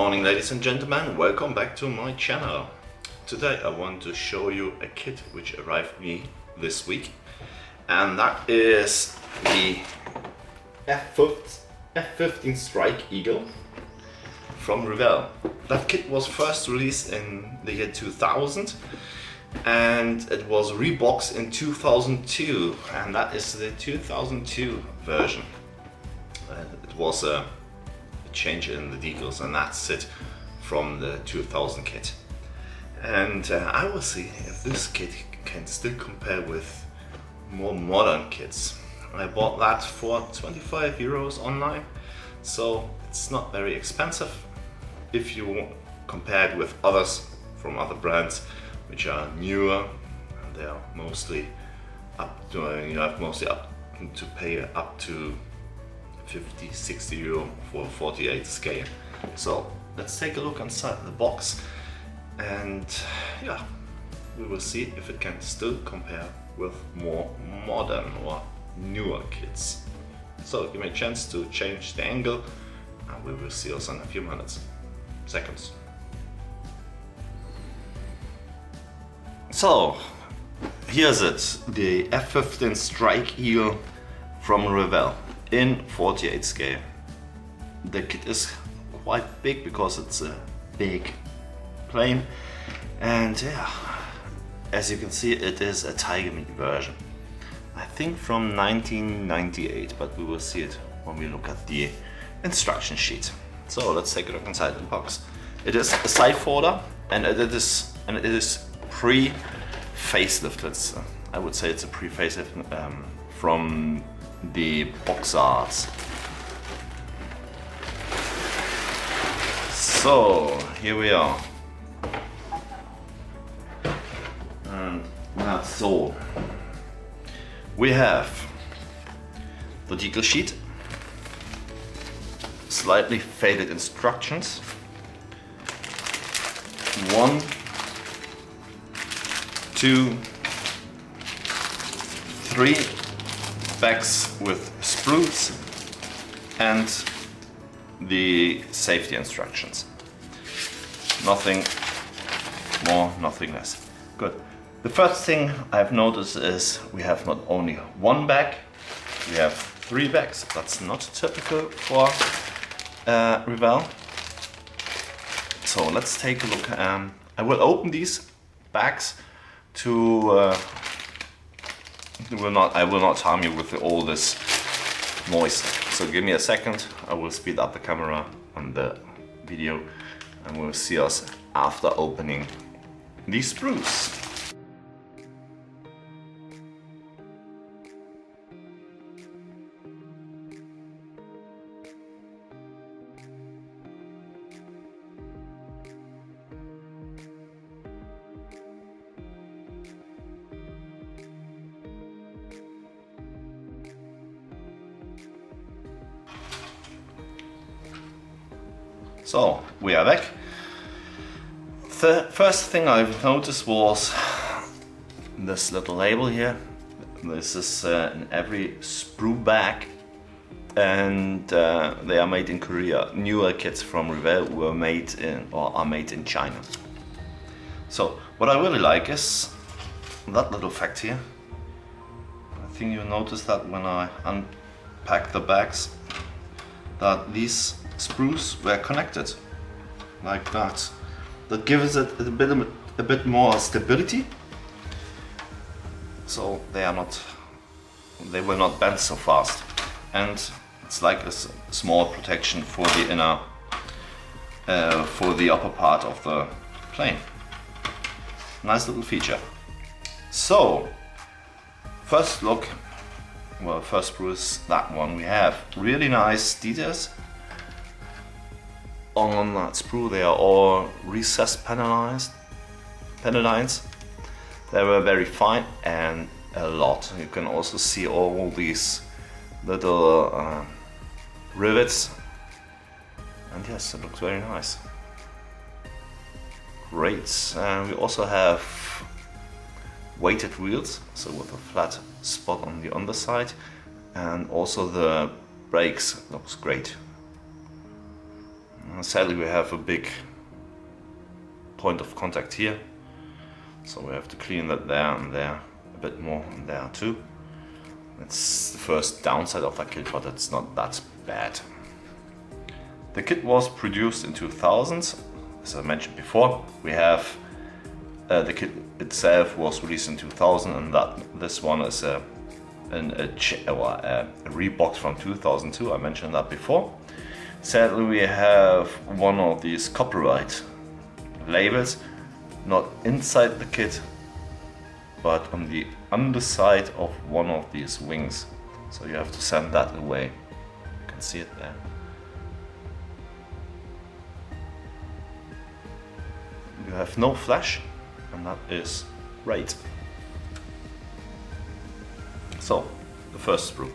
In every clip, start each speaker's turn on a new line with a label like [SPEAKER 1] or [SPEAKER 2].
[SPEAKER 1] morning, ladies and gentlemen, welcome back to my channel. Today I want to show you a kit which arrived me this week, and that is the F-15 Strike Eagle from Revell. That kit was first released in the year 2000 and it was reboxed in 2002, and that is the 2002 version. It was a change in the decals, and that's it from the 2000 kit. And I will see if this kit can still compare with more modern kits. I bought that for 25 euros online, so it's not very expensive if you compare it with others from other brands which are newer. They are mostly up to, you have mostly up to pay up to 50-60 euro for 48 scale. So let's take a look inside the box, and yeah, we will see if it can still compare with more modern or newer kits. So give me a chance to change the angle and we will see us in a few seconds. So here's it, the F-15 Strike Eagle from Revell in 48 scale. The kit is quite big because it's a big plane, and yeah, as you can see, it is a Tiger Meat version. I think from 1998, but we will see it when we look at the instruction sheet. So let's take a look inside the box. It is a side folder, and it is pre-facelift. I would say it's a pre-facelift from the box art. So here we are, and that's so. We have the decal sheet, slightly faded instructions, 1, 2, 3 bags with sprues and the safety instructions. Nothing more, nothing less. Good. The first thing I've noticed is we have not only one bag, we have 3 bags. That's not typical for Revell. So let's take a look. I will open these bags to I will not harm you with all this noise. So give me a second, I will speed up the camera on the video and we'll see us after opening these sprues. So we are back. The first thing I've noticed was this little label here. This is in every sprue bag, and they are made in Korea. Newer kits from Revell were made in or are made in China. So what I really like is that little fact here. I think you noticed that when I unpacked the bags, that these sprues were connected like that. That gives it a bit more stability, so they will not bend so fast, and it's like a small protection for the inner for the upper part of the plane. Nice little feature. So first look, well, first sprue is that one. We have really nice details on that sprue. They are all recessed panel lines. They were very fine and a lot. You can also see all these little rivets, and yes, it looks very nice. Great. And we also have weighted wheels, so with a flat spot on the underside, and also the brakes looks great. Sadly, we have a big point of contact here, so we have to clean that there and there, a bit more and there too. It's the first downside of that kit, but it's not that bad. The kit was produced in 2000, as I mentioned before. We have the kit itself was released in 2000, and this one is a rebox from 2002. I mentioned that before. Sadly, we have one of these copyright labels, not inside the kit, but on the underside of one of these wings. So you have to send that away. You can see it there. You have no flash, and that is great. So, the first sprue,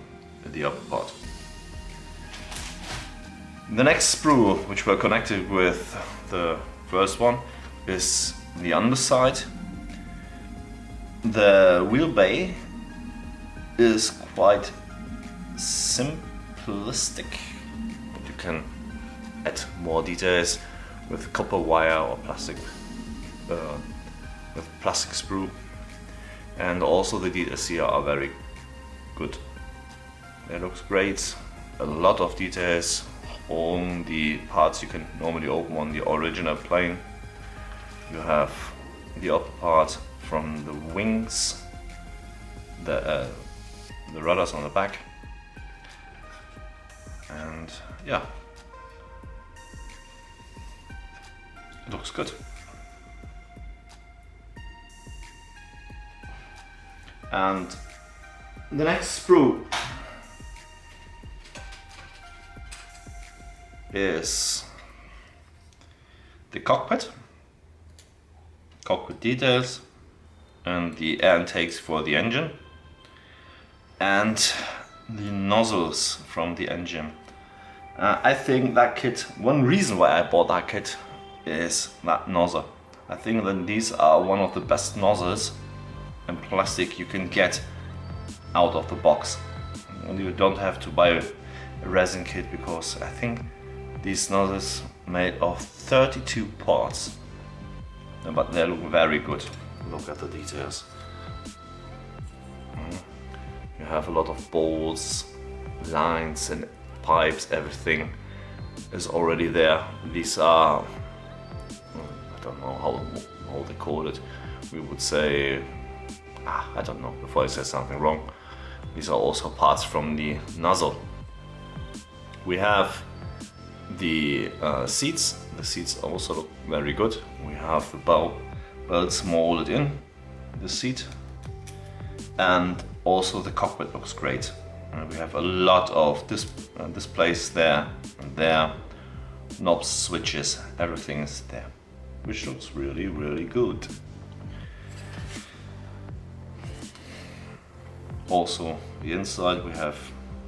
[SPEAKER 1] the upper part. The next sprue, which we're connected with the first one, is the underside. The wheel bay is quite simplistic. You can add more details with copper wire or plastic, with plastic sprue, and also the details here are very good. It looks great. A lot of details on the parts you can normally open on the original plane. You have the upper part from the wings, the rudders on the back, and yeah, it looks good. And the next sprue is the cockpit details, and the air intakes for the engine, and the nozzles from the engine. I think that kit, one reason why I bought that kit is that nozzle. I think that these are one of the best nozzles in plastic you can get out of the box. And you don't have to buy a resin kit, because I think these nozzles made of 32 parts, but they look very good. Look at the details. You have a lot of bolts, lines and pipes, everything is already there. These are, I don't know how they call it. We would say, I don't know, before I say something wrong. These are also parts from the nozzle. We have the seats. The seats also look very good. We have the belts molded in the seat, and also the cockpit looks great. We have a lot of displays there and there, knobs, switches, everything is there, which looks really, really good. Also, the inside we have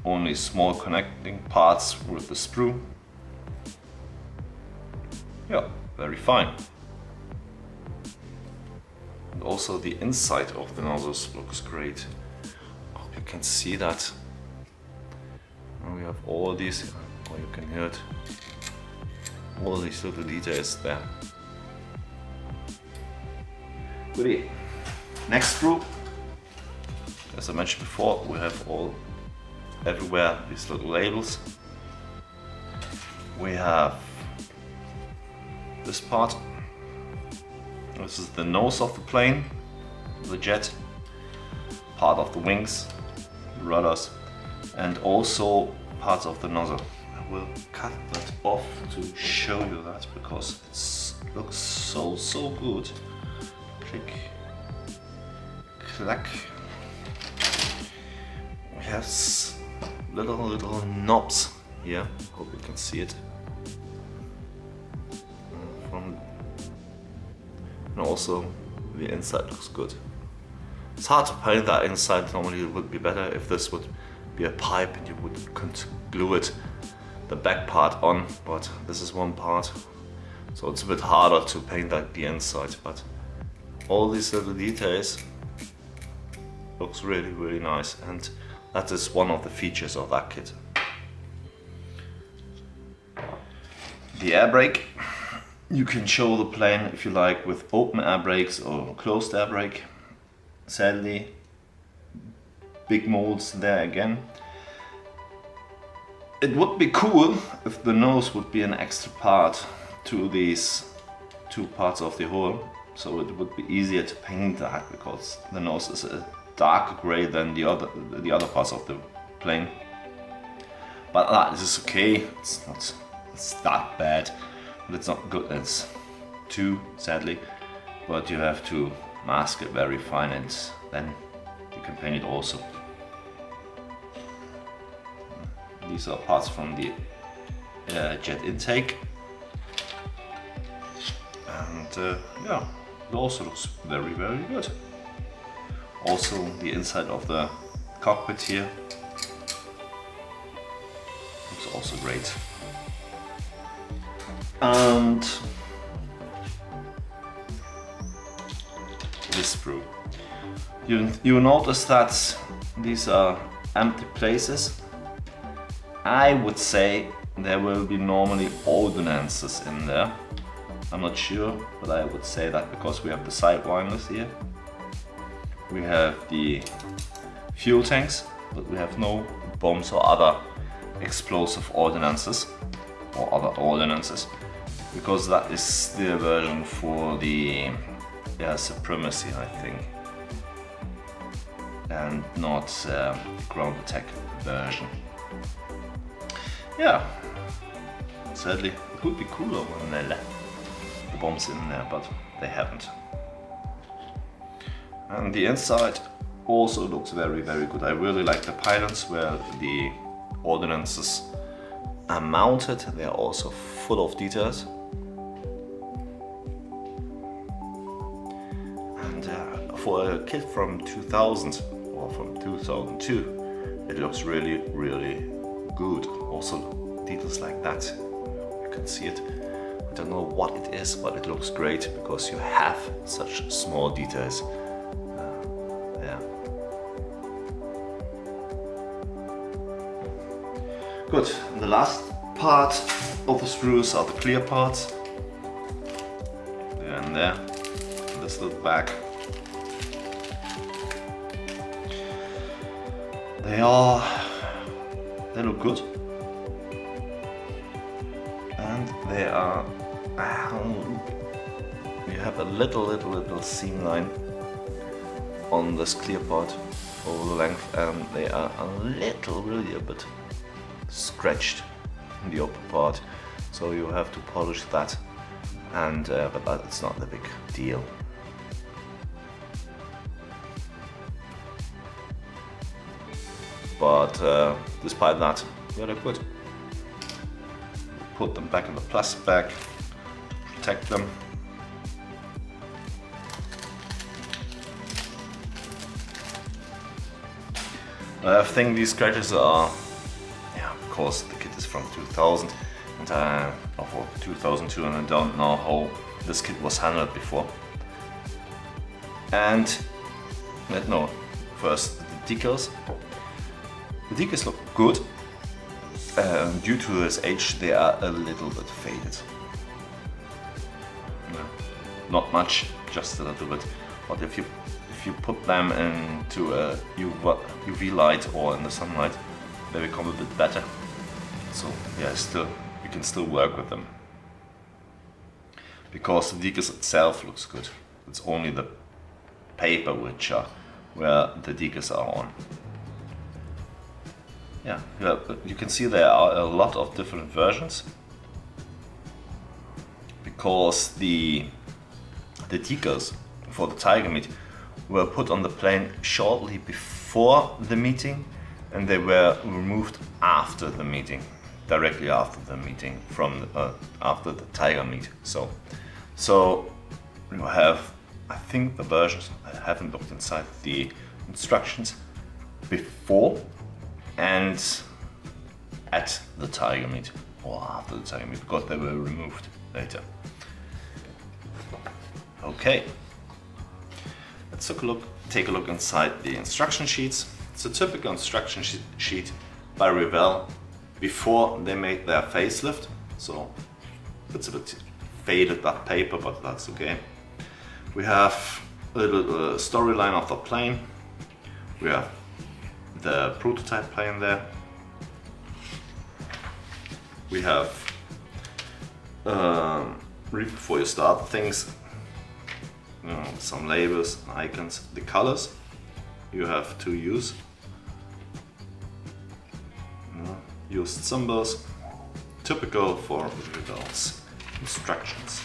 [SPEAKER 1] only small connecting parts with the sprue. Yeah, very fine. And also the inside of the nozzles looks great. Hope you can see that. And we have all these, or you can hear it, all these little details there. Goodie. Next sprue. As I mentioned before, we have everywhere these little labels. We have this part. This is the nose of the plane, the jet, part of the wings, the rudders, and also parts of the nozzle. I will cut that off to show you that, because it looks so good. Click, clack. We have little knobs here. Hope you can see it. And also the inside looks good. It's hard to paint that inside. Normally it would be better if this would be a pipe and you would glue it, the back part on, but this is one part, so it's a bit harder to paint the inside. But all these little details looks really nice, and that is one of the features of that kit. The air brake. You can show the plane if you like with open air brakes or closed air brake. Sadly, big molds there again. It would be cool if the nose would be an extra part to these two parts of the hull, so it would be easier to paint that, because the nose is a darker grey than the other parts of the plane. But that is okay. It's that bad, but it's not good as too, sadly. But you have to mask it very fine, and then you can paint it also. These are parts from the jet intake, and yeah, it also looks very good. Also the inside of the cockpit here looks also great. And this sprue. You notice that these are empty places. I would say there will be normally ordnances in there. I'm not sure, but I would say that, because we have the sidewinders here. We have the fuel tanks, but we have no bombs or other explosive ordnances or other ordnances, because that is the version for the supremacy, I think, and not ground attack version. Yeah, sadly it would be cooler when they left the bombs in there, but they haven't. And the inside also looks very good. I really like the pylons where the ordnances are mounted. They are also full of details. And for a kit from 2000 or from 2002, it looks really good. Also details like that, you can see it. I don't know what it is, but it looks great because you have such small details. Yeah. Good. And the last part of the sprues are the clear parts. There and there. And this little bag. They look good. And they are, you have a little seam line on this clear part over the length, and they are really a bit scratched in the upper part, so you have to polish that, and but that's not the big deal. But despite that, they look good. Put them back in the plastic bag, protect them. I think these scratches are, of course the kit is from 2000 and or 2002, and I don't know how this kit was handled before. And no, first the decals. The decals look good. Due to this age, they are a little bit faded. Not much, just a little bit. But if you put them into a UV light or in the sunlight, they become a bit better. So yeah, you can still work with them. Because the decals itself looks good. It's only the paper where the decals are on. Yeah, you can see there are a lot of different versions, because the decals for the Tiger meet were put on the plane shortly before the meeting, and they were removed after the meeting, directly after the meeting, from after the Tiger meet. So you have, I think the versions, I haven't looked inside the instructions, before and at the Tiger meet, or after the Tiger meet, because they were removed later. Okay, let's take a look inside the instruction sheets. It's a typical instruction sheet by Revell before they made their facelift. So it's a bit faded, that paper, but that's okay. We have a little storyline of the plane. We have the prototype plane there. We have before you start things, some labels, icons, the colors you have to use. Used symbols, typical for Revell's instructions.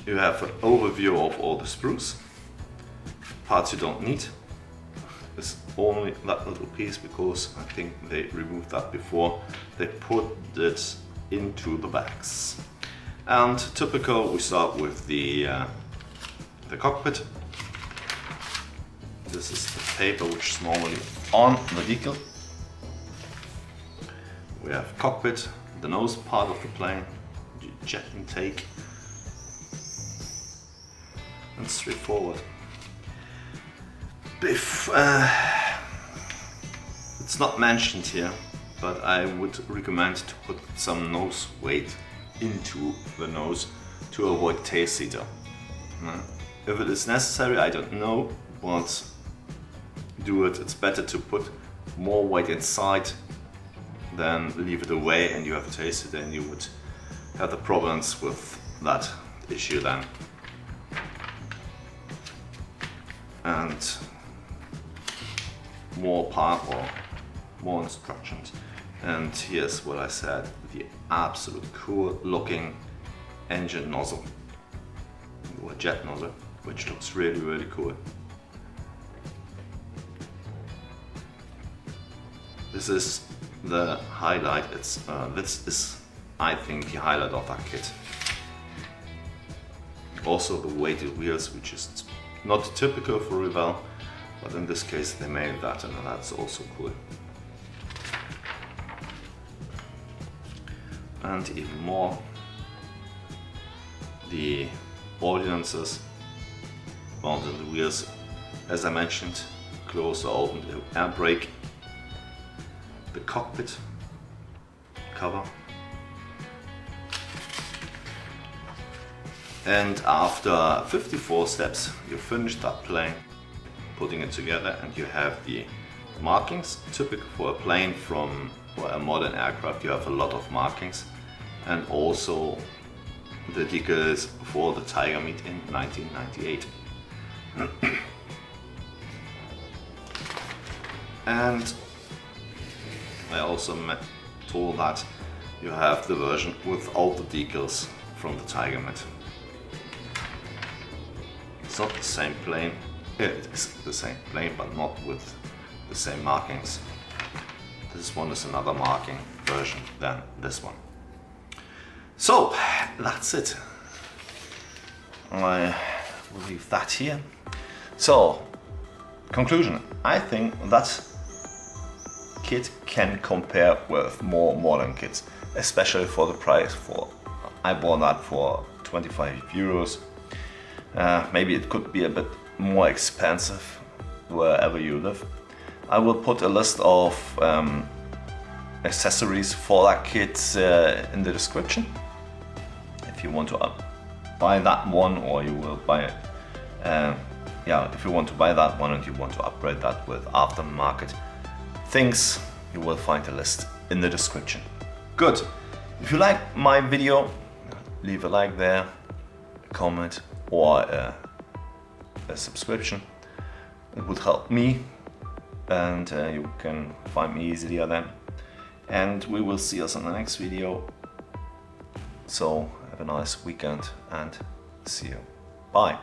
[SPEAKER 1] You have an overview of all the sprues. Parts you don't need. It's only that little piece because I think they removed that before they put it into the bags. And typical, we start with the cockpit. This is the paper which is normally on the decal. We have cockpit, the nose part of the plane, jet intake, and straightforward. It's not mentioned here, but I would recommend to put some nose weight into the nose to avoid tail seater. If it is necessary, I don't know, but do it. It's better to put more weight inside than leave it away and you have a tail seater and you would have the problems with that issue then. And more instructions. And here's what I said, the absolute cool looking engine nozzle, or jet nozzle, which looks really, really cool. This is the highlight. This is, I think, the highlight of that kit. Also the weighted wheels, which is not typical for Revell, but in this case they made that, and that's also cool. And even more, the ordinances mounted on the wheels, as I mentioned, close or open the air brake, the cockpit cover, and after 54 steps you finish that plane, putting it together, and you have the markings, typical for a plane from a modern aircraft. You have a lot of markings, and also the decals for the Tiger Meet in 1998. And I also told that you have the version without the decals from the Tiger Meet. It's not the same plane, it is the same plane, but not with the same markings. This one is another marking version than this one. So that's it. I will leave that here. So, conclusion, I think that kit can compare with more modern kits, especially for the price. I bought that for 25 euros. Maybe it could be a bit more expensive wherever you live. I will put a list of accessories for that kit in the description. If you want to buy that one, or you will buy it, if you want to buy that one and you want to upgrade that with aftermarket things, you will find a list in the description. Good. If you like my video, leave a like there, a comment, or a subscription. It would help me, and you can find me easier then. And we will see us in the next video. So have a nice weekend and see you. Bye.